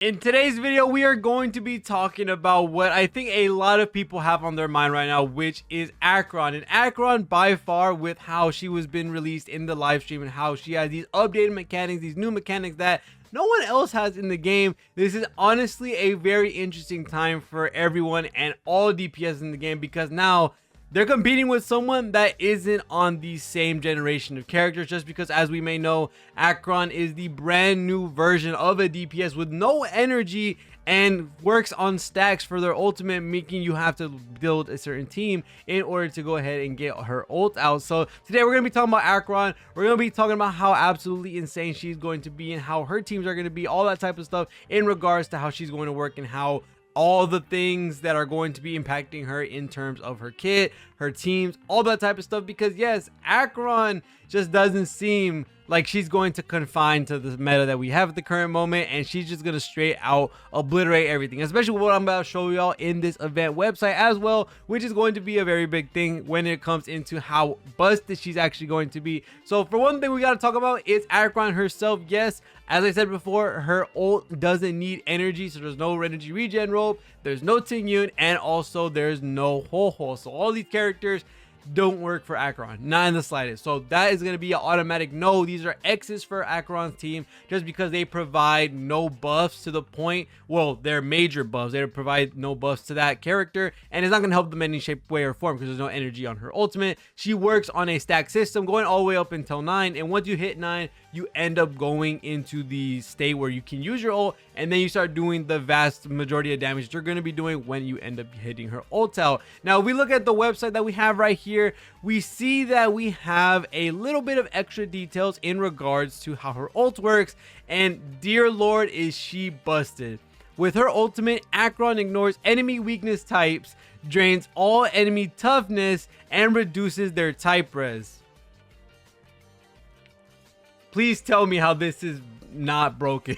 In today's video, we are going to be talking about what I think a lot of people have on their mind right now, which is Acheron. And Acheron, by far, with how she was been released in the live stream and how she has these updated mechanics, these new mechanics that no one else has in the game. This is honestly a very interesting time for everyone and all DPS in the game, because now they're competing with someone that isn't on the same generation of characters, just because, as we may know, Acheron is the brand new version of a DPS with no energy and works on stacks for their ultimate, making you have to build a certain team in order to go ahead and get her ult out. So today we're going to be talking about Acheron. We're going to be talking about how absolutely insane she's going to be and how her teams are going to be, all that type of stuff in regards to how she's going to work and how all the things that are going to be impacting her in terms of her kit, her teams, all that type of stuff. Because yes, Acheron just doesn't seem like she's going to confine to the meta that we have at the current moment, and she's just going to straight out obliterate everything, especially what I'm about to show y'all in this event website as well, which is going to be a very big thing when it comes into how busted she's actually going to be. So for one thing we got to talk about is Acheron herself. Yes, as I said before, her ult doesn't need energy, so there's no energy regen rope, there's no Tingyun, and also there's no Ho-Ho. So all these characters don't work for Acheron, not in the slightest. So that is going to be an automatic no. These are X's for Acheron's team, just because they provide no buffs to the point, well, they're major buffs. They provide no buffs to that character, and it's not going to help them in any shape, way, or form, because there's no energy on her ultimate. She works on a stack system going all the way up until 9, and once you hit 9, you end up going into the state where you can use your ult, and then you start doing the vast majority of damage you're going to be doing when you end up hitting her ult out. Now, if we look at the website that we have right here, we see that we have a little bit of extra details in regards to how her ult works, and dear lord, is she busted. With her ultimate, Acheron ignores enemy weakness types, drains all enemy toughness, and reduces their type res. Please tell me how this is not broken.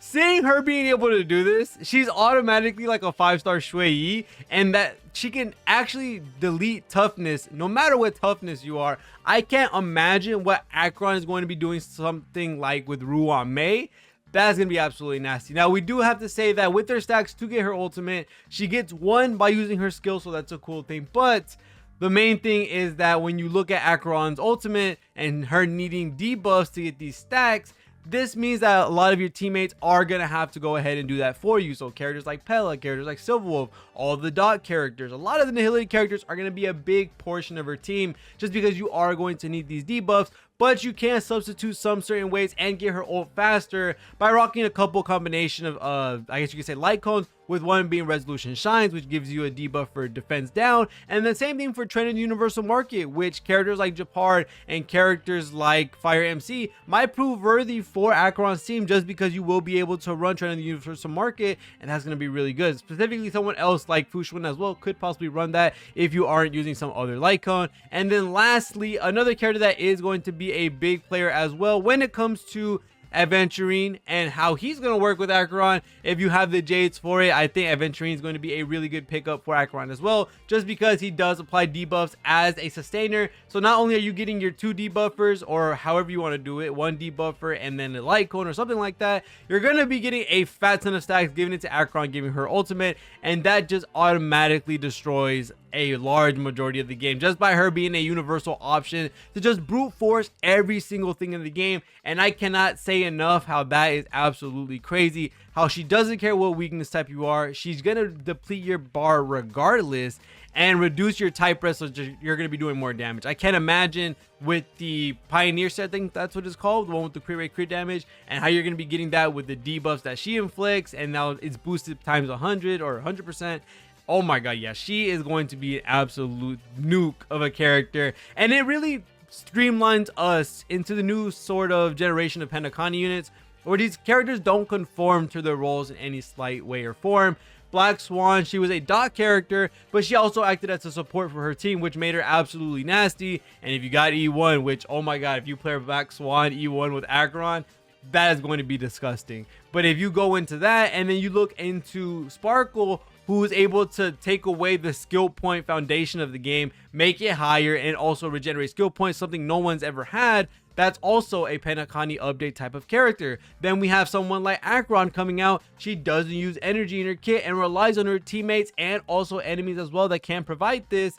Seeing her being able to do this, she's automatically like a 5-star Shui Yi, and that she can actually delete toughness no matter what toughness you are. I can't imagine what Acheron is going to be doing something like with REHOO on Mei. That's going to be absolutely nasty. Now, we do have to say that with her stacks to get her ultimate, she gets 1 by using her skill, so that's a cool thing. But the main thing is that when you look at Acheron's ultimate and her needing debuffs to get these stacks, this means that a lot of your teammates are going to have to go ahead and do that for you. So characters like Pella, characters like Silverwolf, all the dot characters, a lot of the Nihility characters are going to be a big portion of her team, just because you are going to need these debuffs. But you can substitute some certain ways and get her ult faster by rocking a couple combination of, I guess you could say, light cones, with one being Resolution Shines, which gives you a debuff for defense down. And the same thing for Trended Universal Market, which characters like Japard and characters like Fire MC might prove worthy for Acheron's team, just because you will be able to run Trended Universal Market, and that's going to be really good. Specifically, someone else like Fushun as well could possibly run that if you aren't using some other light cone. And then lastly, another character that is going to be a big player as well when it comes to Aventurine and how he's going to work with Acheron. If you have the Jades for it, I think Aventurine is going to be a really good pickup for Acheron as well, just because he does apply debuffs as a sustainer. So not only are you getting your 2 debuffers, or however you want to do it, 1 debuffer and then a light cone or something like that, you're going to be getting a fat ton of stacks given it to Acheron, giving her ultimate, and that just automatically destroys a large majority of the game, just by her being a universal option to just brute force every single thing in the game. And I cannot say enough how that is absolutely crazy, how she doesn't care what weakness type you are. She's gonna deplete your bar regardless and reduce your type res, so you're going to be doing more damage. I can't imagine with the Pioneer set, I think that's what it's called, the one with the crit rate crit damage, and how you're going to be getting that with the debuffs that she inflicts, and now it's boosted times 100 or 100%. Oh my god, yeah, she is going to be an absolute nuke of a character, and it really streamlines us into the new sort of generation of Pentacon units, where these characters don't conform to their roles in any slight way or form. Black Swan, she was a dot character, but she also acted as a support for her team, which made her absolutely nasty. And if you got E1, which, oh my god, if you play Black Swan E1 with Acheron, that is going to be disgusting. But if you go into that and then you look into Sparkle, who is able to take away the skill point foundation of the game, make it higher, and also regenerate skill points, something no one's ever had, that's also a Penacony update type of character. Then we have someone like Acheron coming out. She doesn't use energy in her kit and relies on her teammates and also enemies as well that can provide this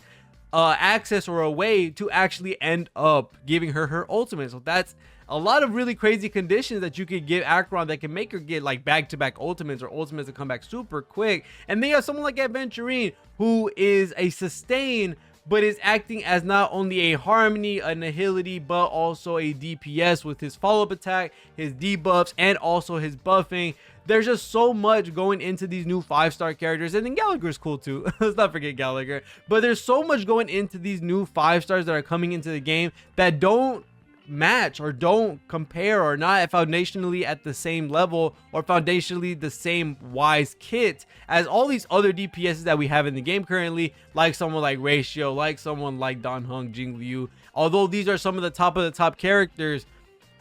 access or a way to actually end up giving her ultimate. So that's a lot of really crazy conditions that you could give Acheron that can make her get like back-to-back ultimates or ultimates that come back super quick. And then you have someone like Acheron, who is a sustain, but is acting as not only a harmony, a nihility, but also a DPS with his follow-up attack, his debuffs, and also his buffing. There's just so much going into these new 5-star characters. And then Gallagher's cool too. Let's not forget Gallagher. But there's so much going into these new 5-stars that are coming into the game that don't match or don't compare or not foundationally at the same level or foundationally the same wise kit as all these other DPSs that we have in the game currently, like someone like REHOO, like someone like Dan Heng, Jing Liu. Although these are some of the top characters,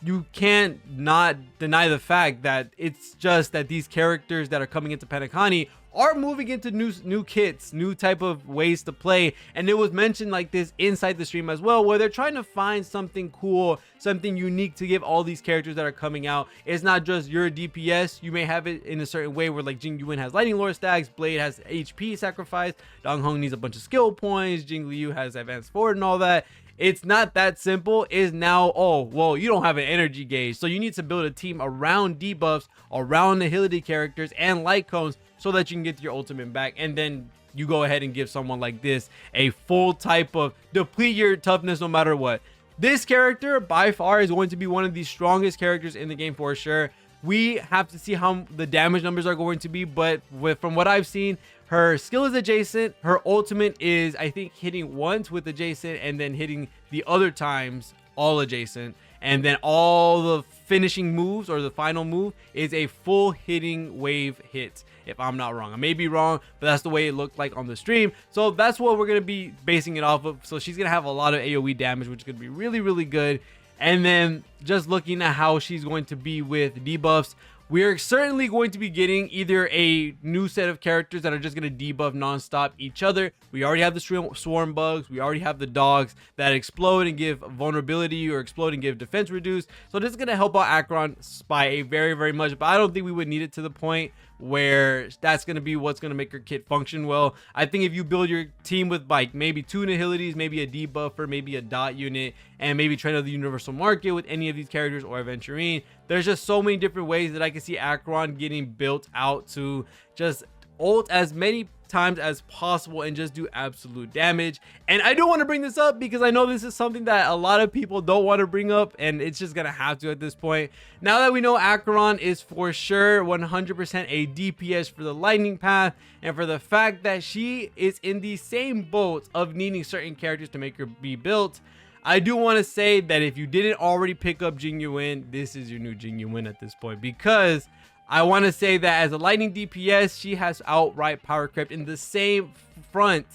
you can't not deny the fact that it's just that these characters that are coming into Penacony are moving into new kits, new type of ways to play. And it was mentioned like this inside the stream as well, where they're trying to find something cool, something unique to give all these characters that are coming out. It's not just your DPS. You may have it in a certain way where like Jing Yuan has lightning lore stacks, Blade has HP sacrifice, Dan Heng needs a bunch of skill points, Jing Liu has advanced forward and all that. It's not that simple. Is now, oh, well, you don't have an energy gauge, so you need to build a team around debuffs, around nihility characters and light cones so that you can get your ultimate back. And then you go ahead and give someone like this a full type of deplete your toughness no matter what. This character by far is going to be one of the strongest characters in the game for sure. We have to see how the damage numbers are going to be, but from what I've seen, her skill is adjacent. Her ultimate is, I think, hitting once with adjacent and then hitting the other times all adjacent. And then all the finishing moves or the final move is a full hitting wave hit, if I'm not wrong. I may be wrong, but that's the way it looked like on the stream. So that's what we're going to be basing it off of. So she's going to have a lot of AoE damage, which is going to be really, really good. And then just looking at how she's going to be with debuffs, we're certainly going to be getting either a new set of characters that are just going to debuff nonstop each other. We already have the swarm bugs. We already have the dogs that explode and give vulnerability or explode and give defense reduce. So this is going to help out Acheron by a very, very much. But I don't think we would need it to the point where that's going to be what's going to make her kit function well. I think if you build your team with like maybe 2 nihilities, maybe a debuffer, maybe a dot unit, and maybe train out the universal market with any of these characters or Aventurine, there's just so many different ways that I can see Acheron getting built out to just ult as many times as possible and just do absolute damage. And I don't want to bring this up because I know this is something that a lot of people don't want to bring up, and it's just gonna have to at this point. Now that we know Acheron is for sure 100% a DPS for the lightning path, and for the fact that she is in the same boat of needing certain characters to make her be built, I do want to say that if you didn't already pick up Jing Yuan, this is your new Jing Yuan at this point, because I want to say that as a lightning DPS, she has outright power crept in the same front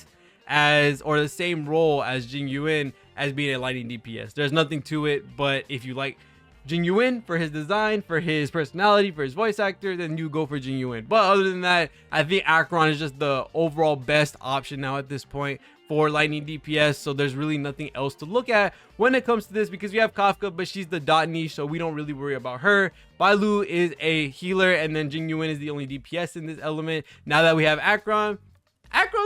as, or the same role as Jing Yuan as being a lightning DPS. There's nothing to it, but if you like Jing Yuan for his design, for his personality, for his voice actor, then you go for Jing Yuan. But other than that, I think Acheron is just the overall best option now at this point for lightning DPS. So there's really nothing else to look at when it comes to this, because we have Kafka, but she's the dot niche, so we don't really worry about her. Bailu is a healer, and then Jing Yuan is the only DPS in this element. Now that we have Acheron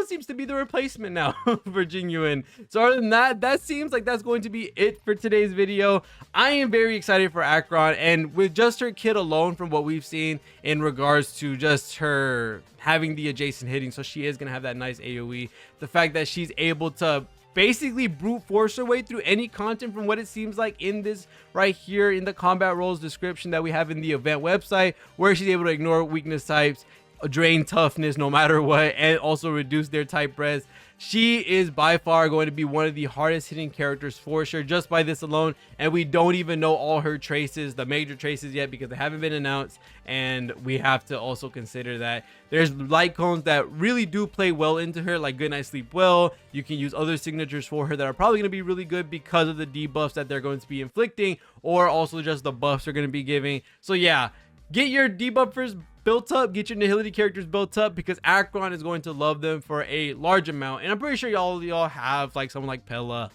seems to be the replacement now for Jing Yuan. So other than that, that seems like that's going to be it for today's video. I am very excited for Acheron, and with just her kit alone, from what we've seen in regards to just her having the adjacent hitting, so she is going to have that nice AoE. The fact that she's able to basically brute force her way through any content, from what it seems like in this right here in the combat roles description that we have in the event website, where she's able to ignore weakness types, drain toughness no matter what, and also reduce their type res. She is by far going to be one of the hardest hitting characters for sure, just by this alone. And we don't even know all her traces, the major traces, yet, because they haven't been announced. And we have to also consider that there's light cones that really do play well into her, like Good Night Sleep Well. You can use other signatures for her that are probably going to be really good because of the debuffs that they're going to be inflicting, or also just the buffs they're going to be giving. So yeah, get your debuffers built up, get your nihility characters built up, because Acheron is going to love them for a large amount. And I'm pretty sure y'all have like someone like Pella,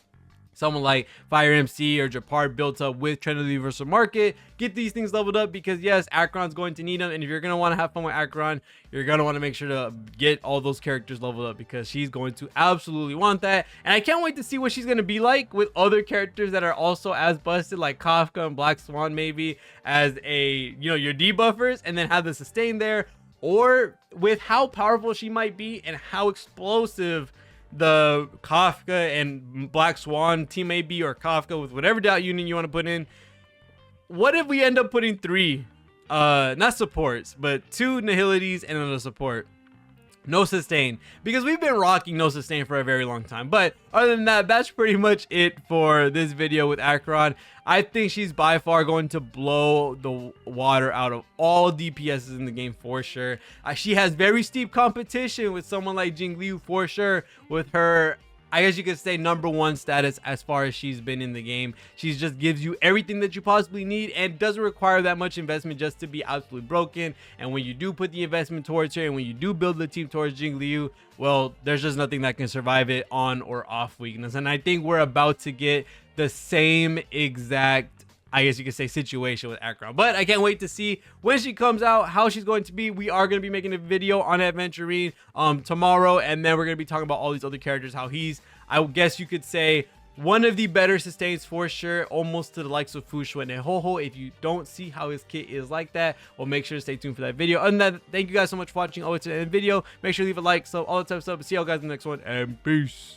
someone like Fire MC or Japar built up with Trend of the Universal Market. Get these things leveled up because yes, Acheron's going to need them, and if you're going to want to have fun with Acheron, you're going to want to make sure to get all those characters leveled up because she's going to absolutely want that. And I can't wait to see what she's going to be like with other characters that are also as busted, like Kafka and Black Swan, maybe as a, you know, your debuffers, and then have the sustain there, or with how powerful she might be and how explosive the Kafka and Black Swan team may be, or Kafka with whatever dot union you want to put in. What if we end up putting 3 not supports, but 2 nihilities and then a support? No sustain, because we've been rocking no sustain for a very long time. But other than that, that's pretty much it for this video with Acheron. I think she's by far going to blow the water out of all DPSs in the game for sure. She has very steep competition with someone like Jingliu for sure, with her, I guess you could say, #1 status as far as she's been in the game. She just gives you everything that you possibly need and doesn't require that much investment just to be absolutely broken. And when you do put the investment towards her and when you do build the team towards Jingliu, well, there's just nothing that can survive it on or off weakness. And I think we're about to get the same exact, I guess you could say, situation with Acheron. But I can't wait to see when she comes out, how she's going to be. We are going to be making a video on Adventurine tomorrow, and then we're going to be talking about all these other characters, how he's, I guess you could say, one of the better sustains for sure, almost to the likes of Fushu and REHOO. If you don't see how his kit is like that, well, make sure to stay tuned for that video. Other than that, thank you guys so much for watching all the way to the end of the video. Make sure to leave a like, so all that type of stuff. See y'all guys in the next one, and peace.